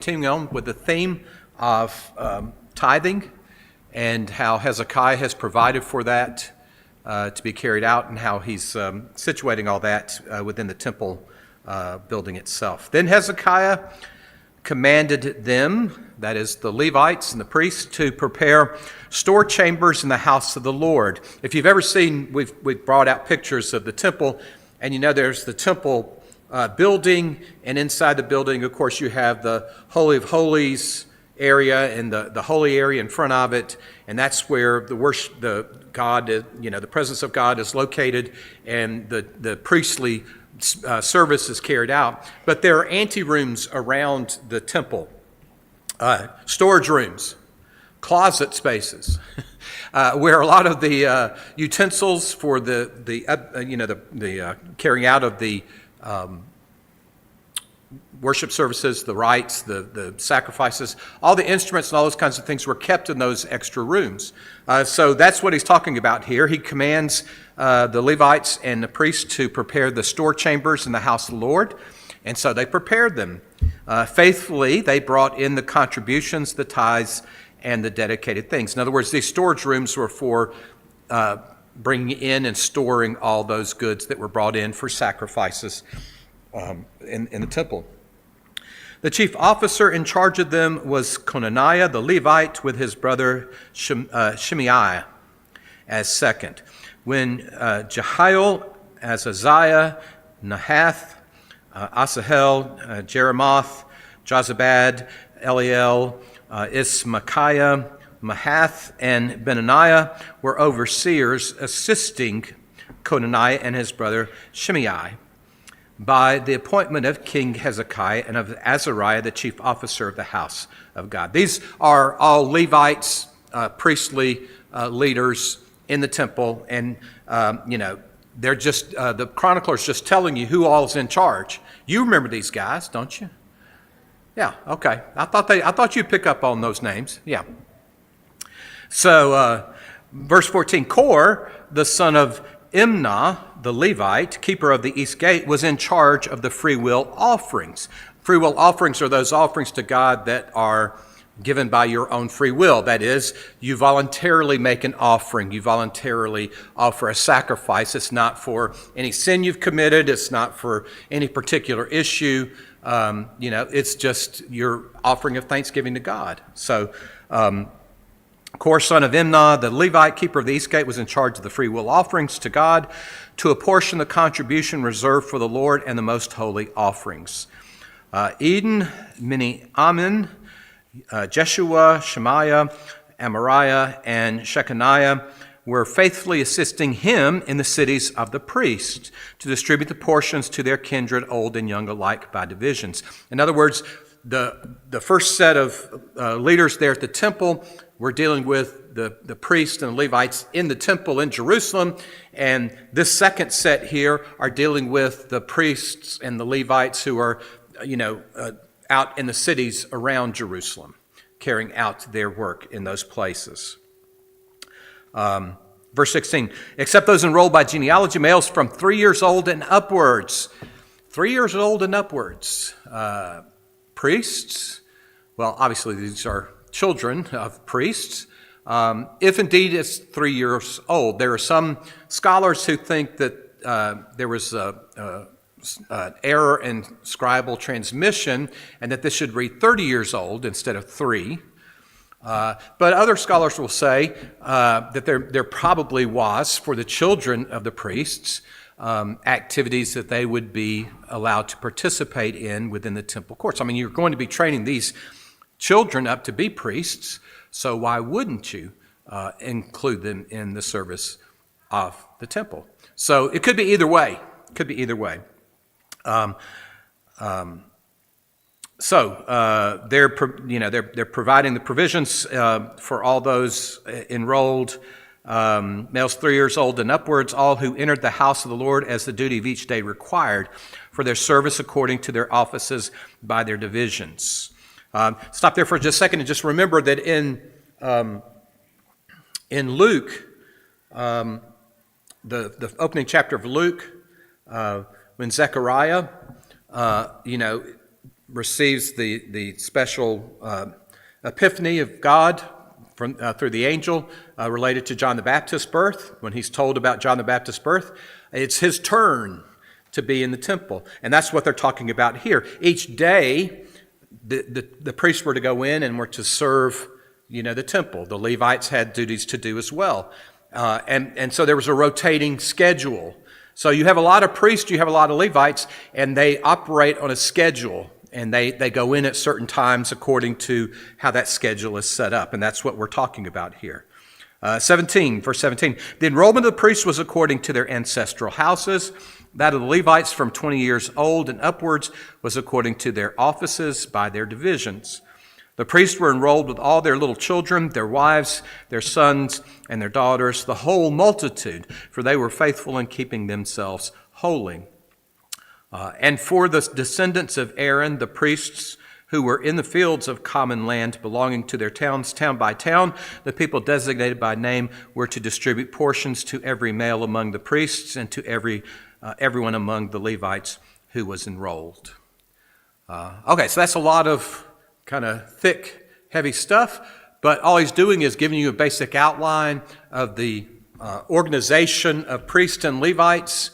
Continuing on with the theme of tithing and how Hezekiah has provided for that to be carried out, and how he's situating all that within the temple building itself. Then Hezekiah commanded them, that is the Levites and the priests, to prepare store chambers in the house of the Lord. If you've ever seen, we've brought out pictures of the temple, and you know there's the temple building, and inside the building, of course, you have the Holy of Holies area and the holy area in front of it, and that's where the worship, the presence of God is located, and the priestly service is carried out. But there are anterooms around the temple, storage rooms, closet spaces, where a lot of the utensils for the carrying out of the worship services, the rites, the sacrifices, all the instruments and all those kinds of things were kept in those extra rooms. So that's what he's talking about here. He commands the Levites and the priests to prepare the store chambers in the house of the Lord. And so they prepared them. Faithfully, they brought in the contributions, the tithes, and the dedicated things. In other words, these storage rooms were for bringing in and storing all those goods that were brought in for sacrifices in the temple. The chief officer in charge of them was Conaniah the Levite, with his brother Shimei as second. When Jehiel, Azaziah, Nahath, Asahel, Jeremoth, Jozabad, Eliel, Ismachiah, Mahath, and Benaniah were overseers, assisting Conaniah and his brother Shimei, by the appointment of King Hezekiah and of Azariah, the chief officer of the house of God. These are all Levites, priestly leaders in the temple, and they're just the chronicler's just telling you who all is in charge. You remember these guys, don't you? Yeah. Okay. I thought you'd pick up on those names. Yeah. So, verse 14, Kor, the son of Imnah, the Levite, keeper of the east gate, was in charge of the free will offerings. Free will offerings are those offerings to God that are given by your own free will. That is, you voluntarily make an offering. You voluntarily offer a sacrifice. It's not for any sin you've committed. It's not for any particular issue. It's just your offering of thanksgiving to God. So, Kor, son of Imnah, the Levite, keeper of the east gate, was in charge of the free will offerings to God, to apportion the contribution reserved for the Lord and the most holy offerings. Eden, Mini-Amin, Jeshua, Shemaiah, Amariah, and Shechaniah were faithfully assisting him in the cities of the priests to distribute the portions to their kindred, old and young alike, by divisions. In other words, the first set of leaders there at the temple were dealing with the priests and the Levites in the temple in Jerusalem, and this second set here are dealing with the priests and the Levites who are, out in the cities around Jerusalem, carrying out their work in those places. Verse 16, except those enrolled by genealogy, males from 3 years old and upwards. 3 years old and upwards. Priests, well, obviously these are children of priests, if indeed it's 3 years old. There are some scholars who think that there was an error in scribal transmission, and that this should read 30 years old instead of 3. But other scholars will say that there probably was, for the children of the priests, activities that they would be allowed to participate in within the temple courts. I mean, you're going to be training these children up to be priests, so why wouldn't you include them in the service of the temple? So it could be either way. They're providing the provisions for all those enrolled, males 3 years old and upwards, all who entered the house of the Lord as the duty of each day required, for their service according to their offices by their divisions. Stop there for just a second and just remember that in Luke, the opening chapter of Luke, when Zechariah, receives the special epiphany of God through the angel related to John the Baptist's birth. When he's told about John the Baptist's birth, it's his turn to be in the temple. And that's what they're talking about here. Each day, the priests were to go in and were to serve, the temple. The Levites had duties to do as well. And so there was a rotating schedule. So you have a lot of priests, you have a lot of Levites, and they operate on a schedule. And they go in at certain times according to how that schedule is set up. And that's what we're talking about here. Verse 17. The enrollment of the priests was according to their ancestral houses. That of the Levites from 20 years old and upwards was according to their offices by their divisions. The priests were enrolled with all their little children, their wives, their sons, and their daughters, the whole multitude, for they were faithful in keeping themselves holy. And for the descendants of Aaron, the priests who were in the fields of common land belonging to their towns, town by town, the people designated by name were to distribute portions to every male among the priests and to everyone among the Levites who was enrolled. Okay, so that's a lot of kind of thick, heavy stuff, but all he's doing is giving you a basic outline of the organization of priests and Levites,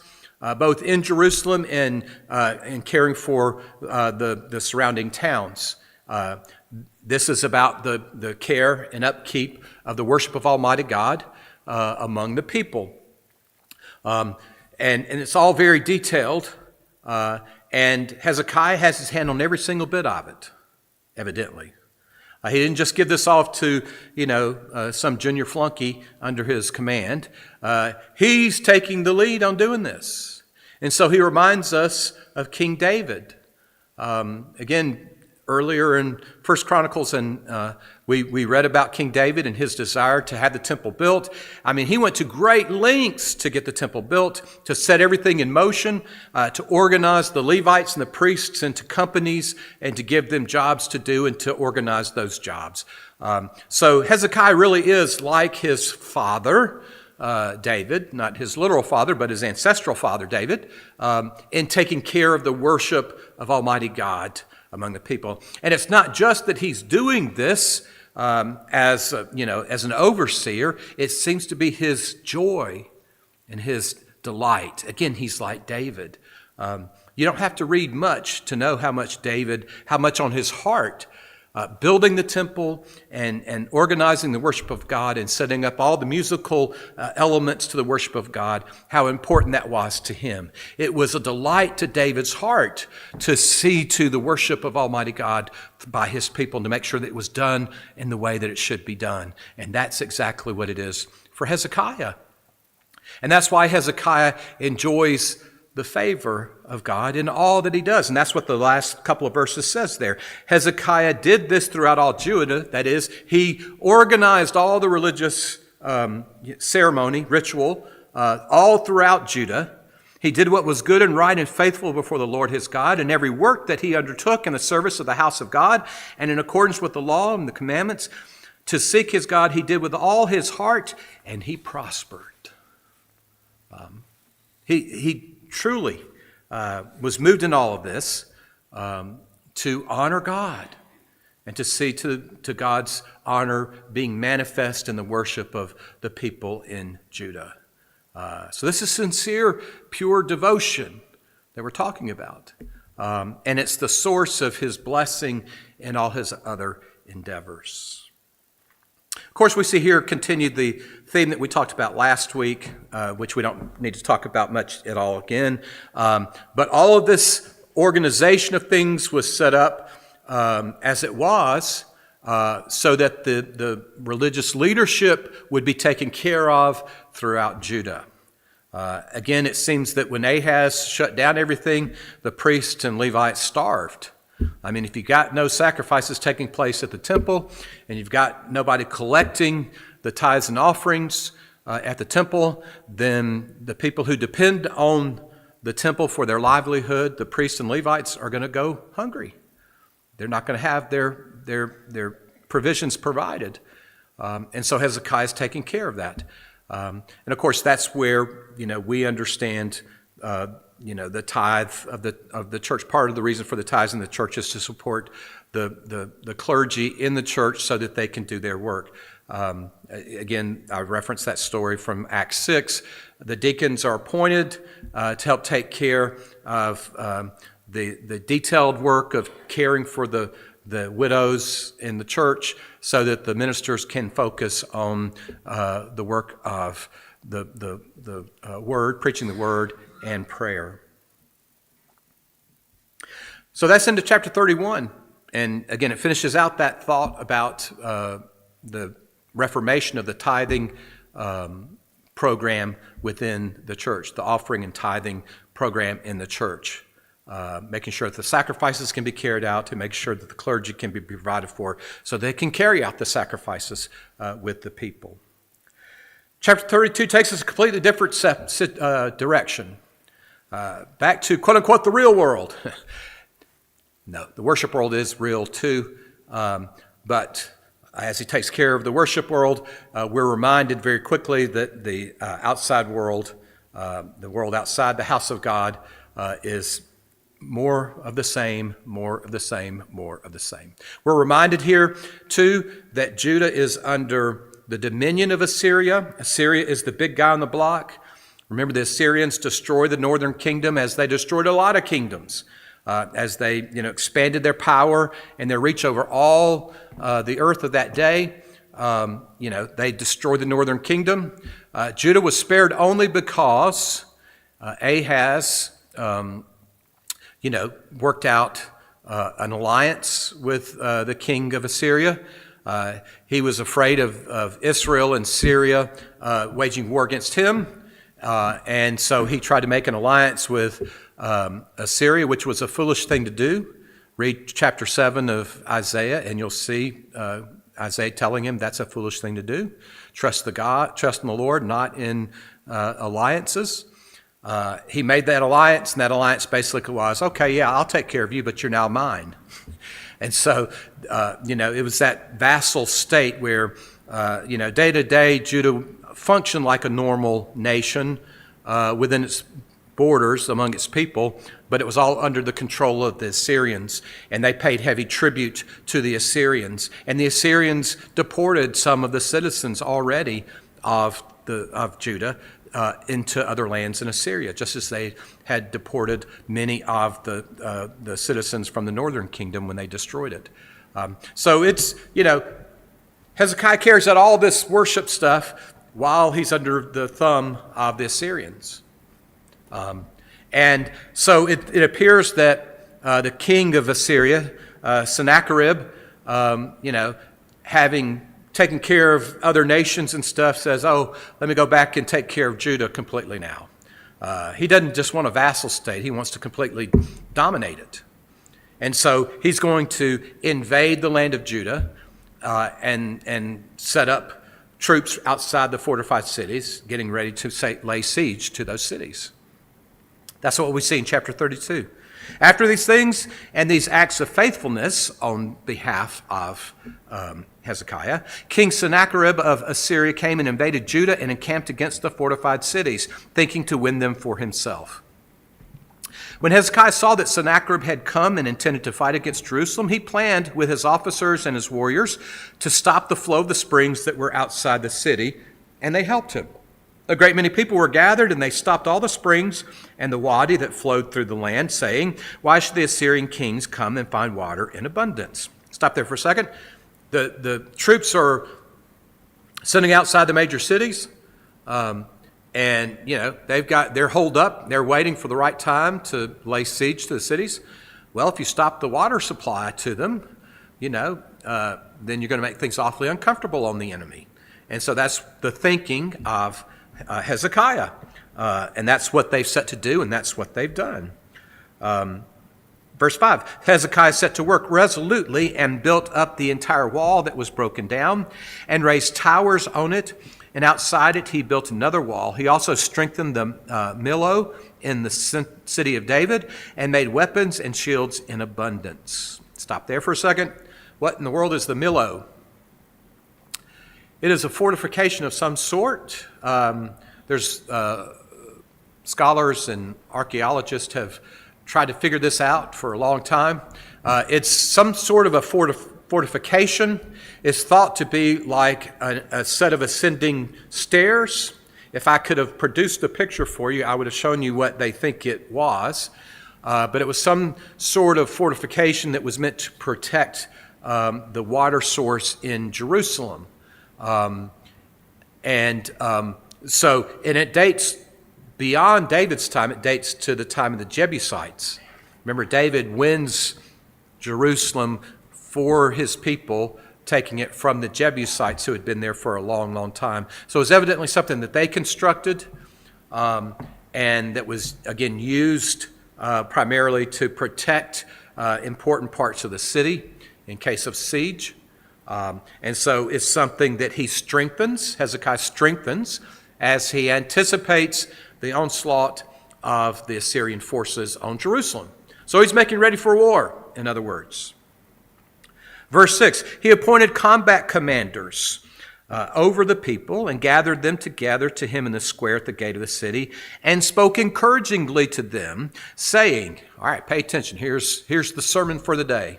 both in Jerusalem and caring for the surrounding towns. This is about the care and upkeep of the worship of Almighty God among the people. And it's all very detailed, and Hezekiah has his hand on every single bit of it, evidently. He didn't just give this off to, some junior flunky under his command. He's taking the lead on doing this. And so he reminds us of King David. Again, earlier in 1 Chronicles, and we read about King David and his desire to have the temple built. I mean, he went to great lengths to get the temple built, to set everything in motion, to organize the Levites and the priests into companies, and to give them jobs to do and to organize those jobs. So Hezekiah really is like his father, David, not his literal father, but his ancestral father, David, in taking care of the worship of Almighty God among the people. And it's not just that he's doing this as an overseer. It seems to be his joy and his delight. Again, he's like David. You don't have to read much to know how much on his heart, building the temple and organizing the worship of God and setting up all the musical elements to the worship of God, how important that was to him. It was a delight to David's heart to see to the worship of Almighty God by his people and to make sure that it was done in the way that it should be done. And that's exactly what it is for Hezekiah. And that's why Hezekiah enjoys the favor of God in all that he does. And that's what the last couple of verses says there. Hezekiah did this throughout all Judah. That is, he organized all the religious ceremony, ritual, all throughout Judah. He did what was good and right and faithful before the Lord his God, and every work that he undertook in the service of the house of God and in accordance with the law and the commandments to seek his God, he did with all his heart, and he prospered. He truly was moved in all of this to honor God and to see to God's honor being manifest in the worship of the people in Judah. So this is sincere, pure devotion that we're talking about. And it's the source of his blessing in all his other endeavors. Of course, we see here continued the theme that we talked about last week, which we don't need to talk about much at all again. But all of this organization of things was set up as it was so that the religious leadership would be taken care of throughout Judah. Again, it seems that when Ahaz shut down everything, the priests and Levites starved. I mean, if you got no sacrifices taking place at the temple, and you've got nobody collecting the tithes and offerings at the temple, then the people who depend on the temple for their livelihood, the priests and Levites, are going to go hungry. They're not going to have their provisions provided. And so Hezekiah is taking care of that. And of course, that's where, we understand the tithe of the church. Part of the reason for the tithes in the church is to support the clergy in the church so that they can do their work. Again, I referenced that story from Acts 6. The deacons are appointed to help take care of the detailed work of caring for the widows in the church so that the ministers can focus on the work of the word, preaching the word, and prayer. So that's into chapter 31. And again, it finishes out that thought about the reformation of the tithing program within the church, the offering and tithing program in the church. Making sure that the sacrifices can be carried out, to make sure that the clergy can be provided for so they can carry out the sacrifices with the people. Chapter 32 takes us a completely different direction. Back to, quote unquote, the real world. No, the worship world is real too, but as he takes care of the worship world, we're reminded very quickly that the outside world, the world outside the house of God, is more of the same, more of the same, more of the same. We're reminded here, too, that Judah is under the dominion of Assyria. Assyria is the big guy on the block. Remember, the Assyrians destroyed the northern kingdom as they destroyed a lot of kingdoms, as they expanded their power and their reach over all the earth of that day. They destroyed the northern kingdom. Judah was spared only because Ahaz worked out an alliance with the king of Assyria. He was afraid of Israel and Syria waging war against him. And so he tried to make an alliance with Assyria, which was a foolish thing to do. Read chapter 7 of Isaiah, and you'll see Isaiah telling him that's a foolish thing to do. Trust in the Lord, not in alliances. He made that alliance, and that alliance basically was, okay, yeah, I'll take care of you, but you're now mine. And so, it was that vassal state where, day to day, Judah functioned like a normal nation within its borders, among its people, but it was all under the control of the Assyrians, and they paid heavy tribute to the Assyrians. And the Assyrians deported some of the citizens already of Judah into other lands in Assyria, just as they had deported many of the citizens from the northern kingdom when they destroyed it. So it's, Hezekiah carries out all this worship stuff while he's under the thumb of the Assyrians. And so it appears that the king of Assyria, Sennacherib, having taken care of other nations and stuff, says, oh, let me go back and take care of Judah completely now. He doesn't just want a vassal state. He wants to completely dominate it. And so he's going to invade the land of Judah and set up troops outside the fortified cities, getting ready to lay siege to those cities. That's what we see in chapter 32. After these things and these acts of faithfulness on behalf of Hezekiah, King Sennacherib of Assyria came and invaded Judah and encamped against the fortified cities, thinking to win them for himself. When Hezekiah saw that Sennacherib had come and intended to fight against Jerusalem, he planned with his officers and his warriors to stop the flow of the springs that were outside the city, and they helped him. A great many people were gathered, and they stopped all the springs and the wadi that flowed through the land, saying, why should the Assyrian kings come and find water in abundance? Stop there for a second. The troops are sitting outside the major cities, and they're holed up. They're waiting for the right time to lay siege to the cities. Well, if you stop the water supply to them, then you're going to make things awfully uncomfortable on the enemy. And so that's the thinking of Hezekiah, and that's what they've set to do, and that's what they've done. Verse 5, Hezekiah set to work resolutely and built up the entire wall that was broken down and raised towers on it, and outside it he built another wall. He also strengthened the Millo in the city of David and made weapons and shields in abundance. Stop there for a second. What in the world is the Millo? It is a fortification of some sort. There's scholars and archaeologists have tried to figure this out for a long time. It's some sort of a fortification. It's thought to be like a set of ascending stairs. If I could have produced a picture for you, I would have shown you what they think it was. But it was some sort of fortification that was meant to protect the water source in Jerusalem. And it dates beyond David's time. It dates to the time of the Jebusites. Remember, David wins Jerusalem for his people, taking it from the Jebusites who had been there for a long, long time. So it was evidently something that they constructed and that was, again, used primarily to protect important parts of the city in case of siege. And so it's something that Hezekiah strengthens as he anticipates the onslaught of the Assyrian forces on Jerusalem. So he's making ready for war, in other words. Verse 6, he appointed combat commanders over the people and gathered them together to him in the square at the gate of the city and spoke encouragingly to them, saying, all right, pay attention. Here's the sermon for the day.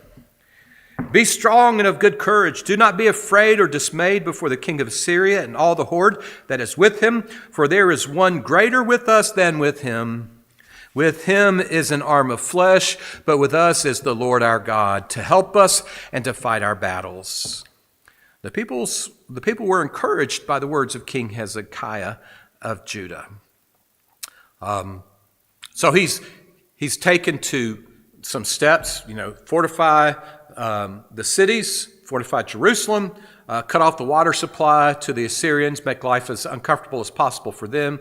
Be strong and of good courage. Do not be afraid or dismayed before the king of Assyria and all the horde that is with him, for there is one greater with us than with him. With him is an arm of flesh, but with us is the Lord our God to help us and to fight our battles. The people were encouraged by the words of King Hezekiah of Judah. So he's taken to some steps, fortify the cities, fortify Jerusalem, cut off the water supply to the Assyrians, make life as uncomfortable as possible for them.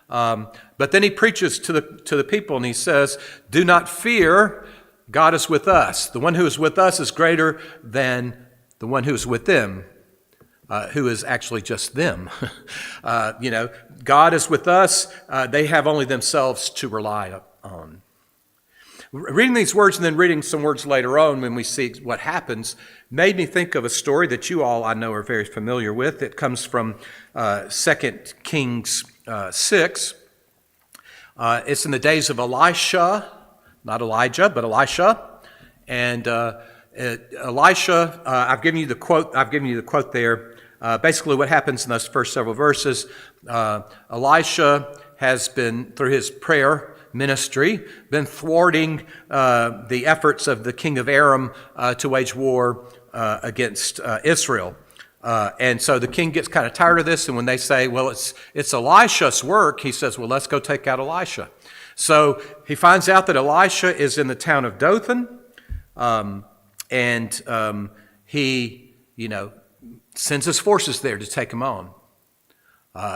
But then he preaches to the people and he says, do not fear, God is with us. The one who is with us is greater than the one who is with them, who is actually just them. God is with us. They have only themselves to rely on. Reading these words and then reading some words later on when we see what happens made me think of a story that you all, I know, are very familiar with. It comes from 2 Kings 6. It's in the days of Elisha, not Elijah, but Elisha. And Elisha, I've given you the quote there. Basically what happens in those first several verses, Elisha has been, through his prayer ministry, been thwarting the efforts of the king of Aram to wage war against Israel. And so the king gets kind of tired of this, and when they say, well, it's Elisha's work, he says, well, let's go take out Elisha. So he finds out that Elisha is in the town of Dothan, and he, sends his forces there to take him on.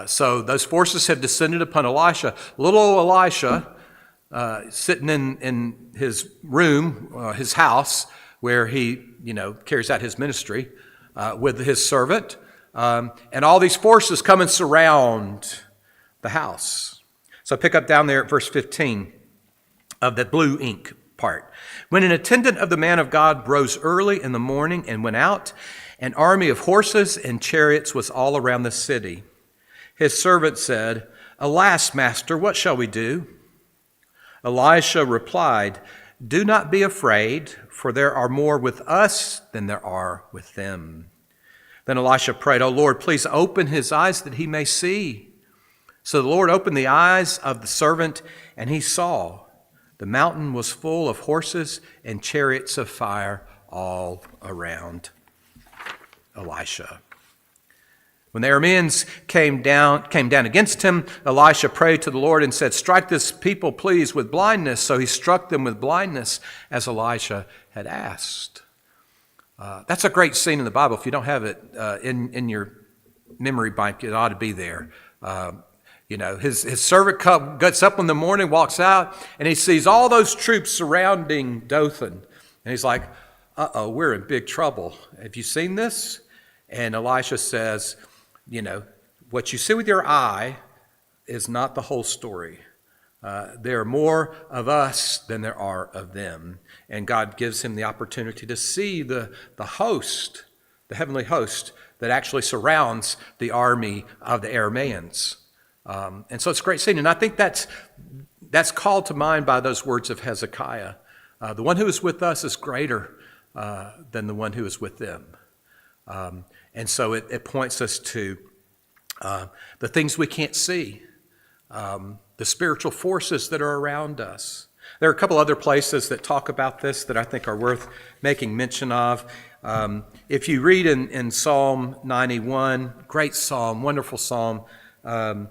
So those forces have descended upon Elisha. Little old Elisha, sitting in his room, his house, where he, carries out his ministry with his servant. And all these forces come and surround the house. So pick up down there at verse 15 of the blue ink part. When an attendant of the man of God rose early in the morning and went out, an army of horses and chariots was all around the city. His servant said, Alas, master, what shall we do? Elisha replied, Do not be afraid, for there are more with us than there are with them. Then Elisha prayed, O Lord, please open his eyes that he may see. So the Lord opened the eyes of the servant, and he saw. The mountain was full of horses and chariots of fire all around Elisha. When the Arameans came down against him, Elisha prayed to the Lord and said, Strike this people, please, with blindness. So he struck them with blindness, as Elisha had asked. That's a great scene in the Bible. If you don't have it in your memory bank, it ought to be there. His servant gets up in the morning, walks out, and he sees all those troops surrounding Dothan. And he's like, uh-oh, we're in big trouble. Have you seen this? And Elisha says, what you see with your eye is not the whole story. There are more of us than there are of them. And God gives him the opportunity to see the host, the heavenly host that actually surrounds the army of the Arameans. And so it's a great scene. And I think that's called to mind by those words of Hezekiah. The one who is with us is greater than the one who is with them. And so it points us to the things we can't see, the spiritual forces that are around us. There are a couple other places that talk about this that I think are worth making mention of. If you read in Psalm 91, great psalm, wonderful psalm, and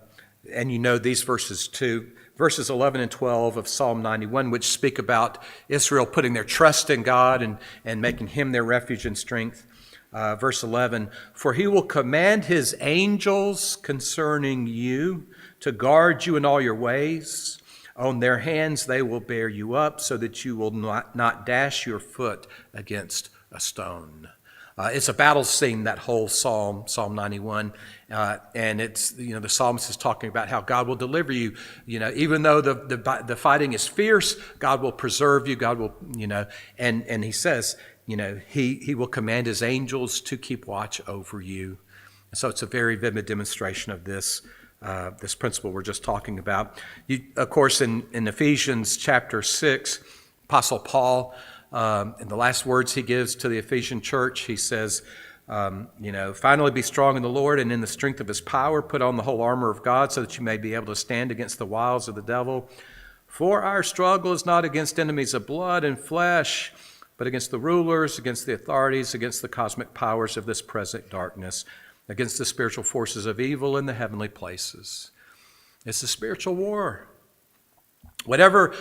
you know these verses too, verses 11 and 12 of Psalm 91, which speak about Israel putting their trust in God and making him their refuge and strength. Verse 11, for he will command his angels concerning you to guard you in all your ways. On their hands they will bear you up so that you will not dash your foot against a stone. It's a battle scene, that whole psalm, Psalm 91, and it's, the psalmist is talking about how God will deliver you. Even though the fighting is fierce, God will preserve you. God will, and he says, he will command his angels to keep watch over you. So it's a very vivid demonstration of this principle we're just talking about. Of course, in Ephesians chapter 6, Apostle Paul, in the last words he gives to the Ephesian church, he says, finally be strong in the Lord and in the strength of his power. Put on the whole armor of God so that you may be able to stand against the wiles of the devil. For our struggle is not against enemies of blood and flesh, but against the rulers, against the authorities, against the cosmic powers of this present darkness, against the spiritual forces of evil in the heavenly places. It's a spiritual war. Whatever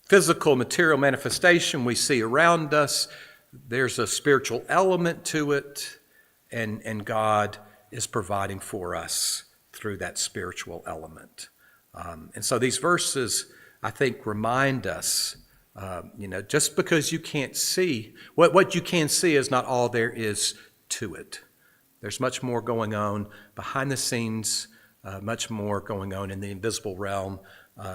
physical, material manifestation we see around us, there's a spiritual element to it, and God is providing for us through that spiritual element. And so these verses, I think, remind us, just because you can't see, what you can see is not all there is to it. There's much more going on behind the scenes, much more going on in the invisible realm,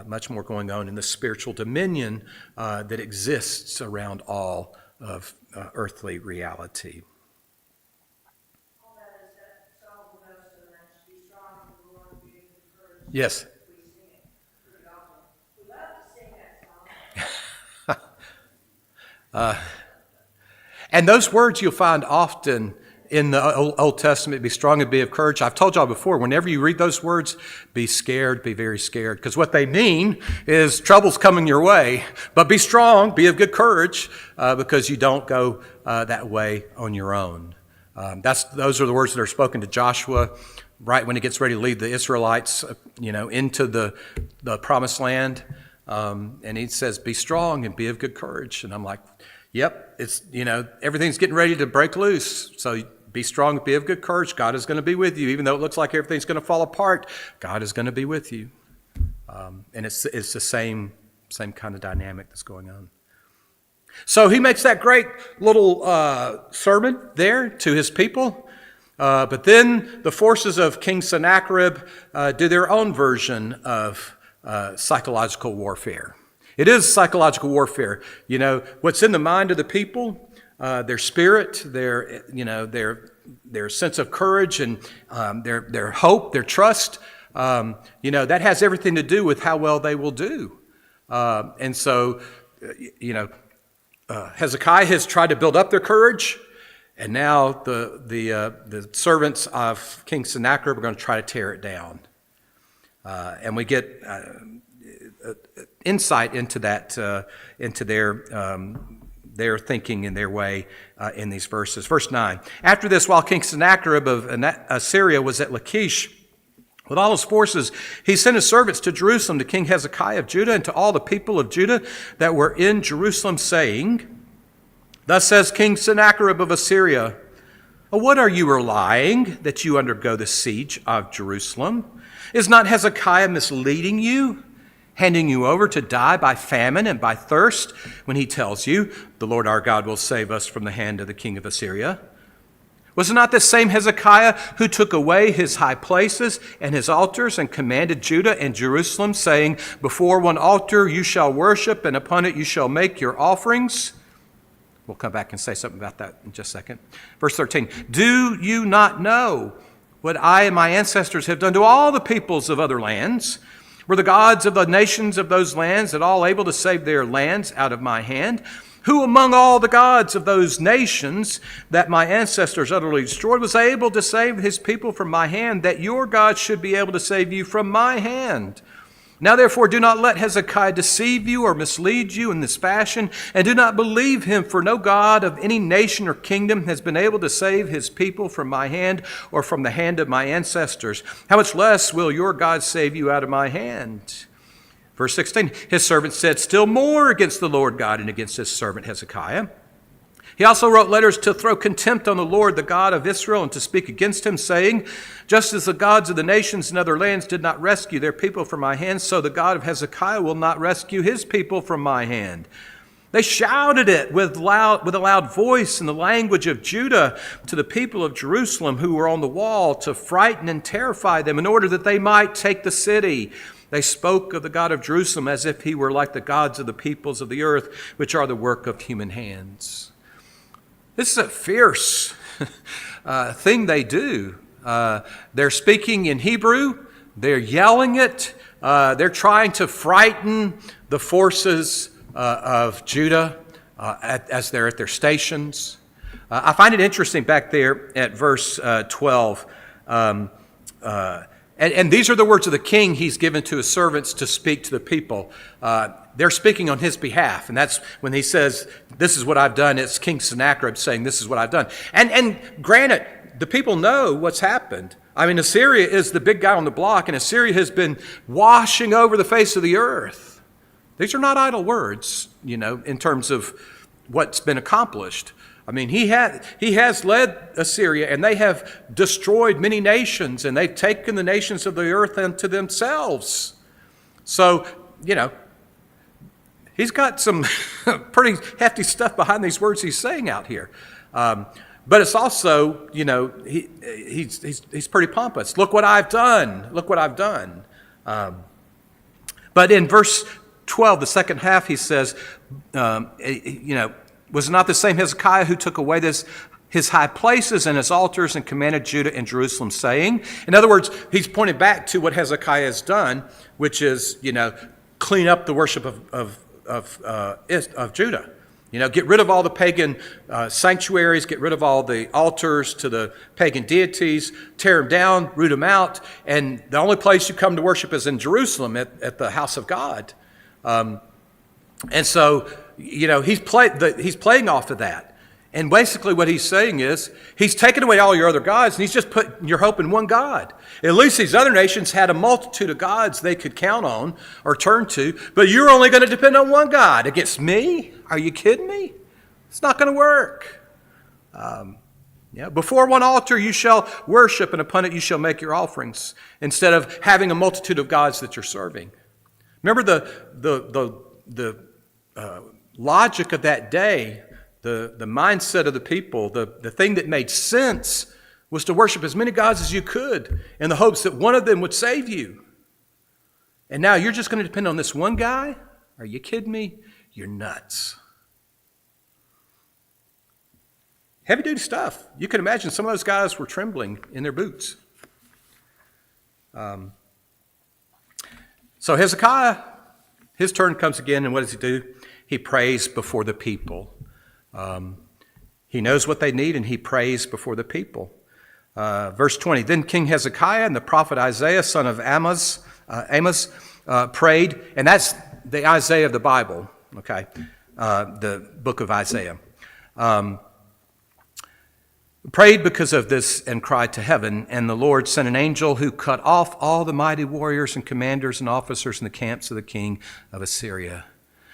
much more going on in the spiritual dominion that exists around all of earthly reality. Yes. And those words you'll find often in the Old Testament, be strong and be of courage. I've told y'all before, whenever you read those words, be scared, be very scared. Because what they mean is trouble's coming your way. But be strong, be of good courage, because you don't go that way on your own. Those are the words that are spoken to Joshua right when he gets ready to lead the Israelites, into the promised land. And he says, be strong and be of good courage. And I'm like, yep, it's, everything's getting ready to break loose. So be strong, be of good courage. God is going to be with you. Even though it looks like everything's going to fall apart, God is going to be with you. And it's the same kind of dynamic that's going on. So he makes that great little sermon there to his people. But then the forces of King Sennacherib do their own version of psychological warfare. It is psychological warfare. What's in the mind of the people, their spirit, their sense of courage and their hope, their trust, that has everything to do with how well they will do. And so, Hezekiah has tried to build up their courage, and now the servants of King Sennacherib are going to try to tear it down. And we get insight into that, into their thinking and their way in these verses. Verse 9, after this, while King Sennacherib of Assyria was at Lachish with all his forces, he sent his servants to Jerusalem to King Hezekiah of Judah and to all the people of Judah that were in Jerusalem, saying, thus says King Sennacherib of Assyria, what are you relying that you undergo the siege of Jerusalem? Is not Hezekiah misleading you, handing you over to die by famine and by thirst, when he tells you, the Lord our God will save us from the hand of the king of Assyria? Was it not this same Hezekiah who took away his high places and his altars and commanded Judah and Jerusalem, saying, before one altar you shall worship, and upon it you shall make your offerings? We'll come back and say something about that in just a second. Verse 13, do you not know what I and my ancestors have done to all the peoples of other lands? Were the gods of the nations of those lands at all able to save their lands out of my hand? Who among all the gods of those nations that my ancestors utterly destroyed was able to save his people from my hand, that your God should be able to save you from my hand? Now therefore do not let Hezekiah deceive you or mislead you in this fashion, and do not believe him, for no God of any nation or kingdom has been able to save his people from my hand or from the hand of my ancestors. How much less will your God save you out of my hand? Verse 16, his servant said still more against the Lord God and against his servant Hezekiah. He also wrote letters to throw contempt on the Lord, the God of Israel, and to speak against him, saying, just as the gods of the nations in other lands did not rescue their people from my hand, so the God of Hezekiah will not rescue his people from my hand. They shouted it with a loud voice in the language of Judah to the people of Jerusalem who were on the wall, to frighten and terrify them in order that they might take the city. They spoke of the God of Jerusalem as if he were like the gods of the peoples of the earth, which are the work of human hands. This is a fierce thing they do. They're speaking in Hebrew. They're yelling it. They're trying to frighten the forces of Judah as they're at their stations. I find it interesting back there at verse 12. And these are the words of the king he's given to his servants to speak to the people. They're speaking on his behalf. And that's when he says, this is what I've done. It's King Sennacherib saying, this is what I've done. And granted, the people know what's happened. I mean, Assyria is the big guy on the block, and Assyria has been washing over the face of the earth. These are not idle words, in terms of what's been accomplished. I mean, he has led Assyria, and they have destroyed many nations, and they've taken the nations of the earth unto themselves. So, he's got some pretty hefty stuff behind these words he's saying out here. But it's also, he's pretty pompous. Look what I've done. Look what I've done. But in verse 12, the second half, he says, was it not the same Hezekiah who took away his high places and his altars and commanded Judah and Jerusalem, saying? In other words, he's pointed back to what Hezekiah has done, which is, clean up the worship of Judah. Get rid of all the pagan sanctuaries, get rid of all the altars to the pagan deities, tear them down, root them out, and the only place you come to worship is in Jerusalem at the house of God. And so, he's playing off of that. And basically what he's saying is, he's taken away all your other gods, and he's just put your hope in one God. At least these other nations had a multitude of gods they could count on or turn to, but you're only going to depend on one God against me? Are you kidding me? It's not going to work. Before one altar you shall worship, and upon it you shall make your offerings, instead of having a multitude of gods that you're serving. Remember the logic of that day, the mindset of the people, the thing that made sense was to worship as many gods as you could in the hopes that one of them would save you. And now you're just going to depend on this one guy? Are you kidding me? You're nuts. Heavy-duty stuff. You can imagine some of those guys were trembling in their boots. So Hezekiah, his turn comes again, and what does he do? He prays before the people. He knows what they need, and he prays before the people. Verse 20, then King Hezekiah and the prophet Isaiah, son of Amos, prayed, and that's the Isaiah of the Bible, okay, the book of Isaiah. Prayed because of this and cried to heaven, and the Lord sent an angel who cut off all the mighty warriors and commanders and officers in the camps of the king of Assyria.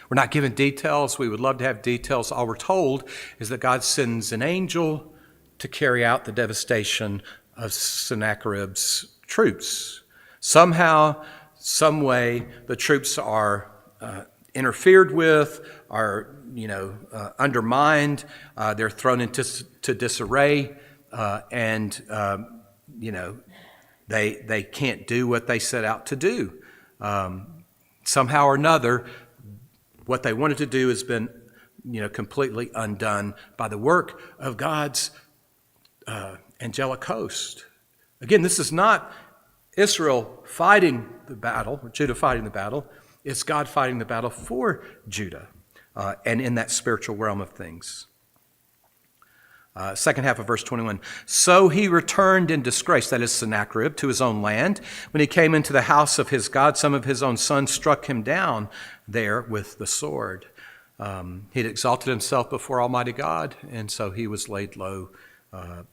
We're not given details. We would love to have details. All we're told is that God sends an angel to carry out the devastation of Sennacherib's troops. Somehow, some way, the troops are interfered with, are undermined. They're thrown into disarray, and they can't do what they set out to do. Somehow or another, what they wanted to do has been, completely undone by the work of God's angelic host. Again, this is not Israel fighting the battle, or Judah fighting the battle. It's God fighting the battle for Judah and in that spiritual realm of things. Second half of verse 21. So he returned in disgrace, that is Sennacherib, to his own land. When he came into the house of his God, some of his own sons struck him down there with the sword. He'd exalted himself before Almighty God, and so he was laid low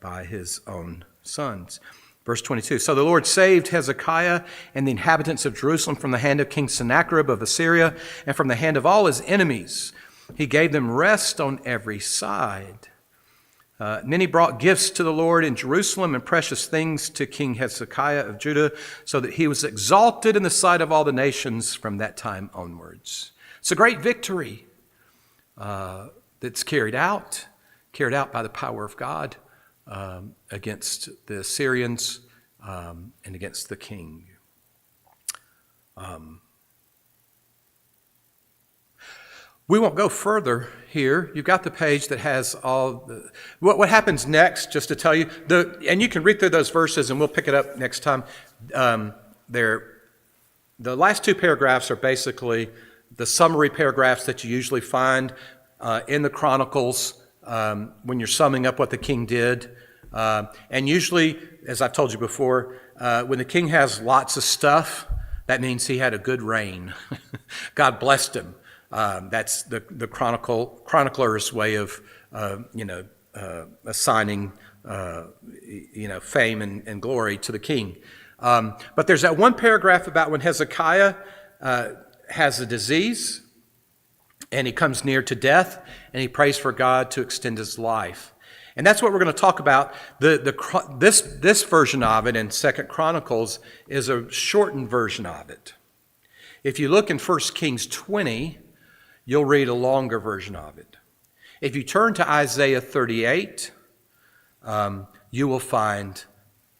by his own sons. Verse 22, so the Lord saved Hezekiah and the inhabitants of Jerusalem from the hand of King Sennacherib of Assyria and from the hand of all his enemies. He gave them rest on every side. And then he brought gifts to the Lord in Jerusalem and precious things to King Hezekiah of Judah, so that he was exalted in the sight of all the nations from that time onwards. It's a great victory that's carried out by the power of God against the Assyrians and against the king. We won't go further here. You've got the page that has all the, what happens next, just to tell you. And you can read through those verses, and we'll pick it up next time. The last two paragraphs are basically the summary paragraphs that you usually find in the Chronicles when you're summing up what the king did. And usually, as I've told you before, when the king has lots of stuff, that means he had a good reign. God blessed him. That's the chronicler's way of, assigning, fame and glory to the king. But there's that one paragraph about when Hezekiah has a disease and he comes near to death and he prays for God to extend his life. And that's what we're going to talk about. This version of it in 2 Chronicles is a shortened version of it. If you look in 1 Kings 20, you'll read a longer version of it. If you turn to Isaiah 38, you will find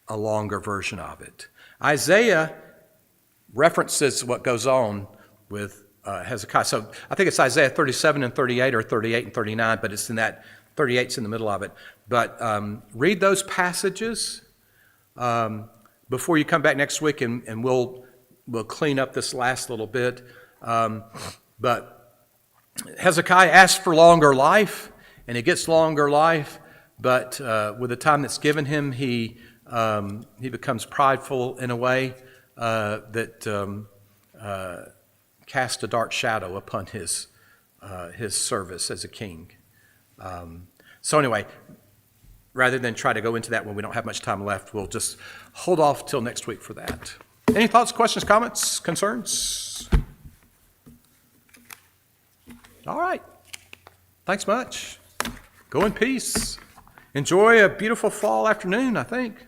a longer version of it. Isaiah references what goes on with Hezekiah. So I think it's Isaiah 37 and 38 or 38 and 39, but it's in that 38's in the middle of it. But read those passages before you come back next week, and we'll clean up this last little bit. But Hezekiah asks for longer life, and he gets longer life, but with the time that's given him, he becomes prideful in a way that cast a dark shadow upon his service as a king. So anyway, rather than try to go into that when we don't have much time left, we'll just hold off till next week for that. Any thoughts, questions, comments, concerns? All right. Thanks much. Go in peace. Enjoy a beautiful fall afternoon, I think.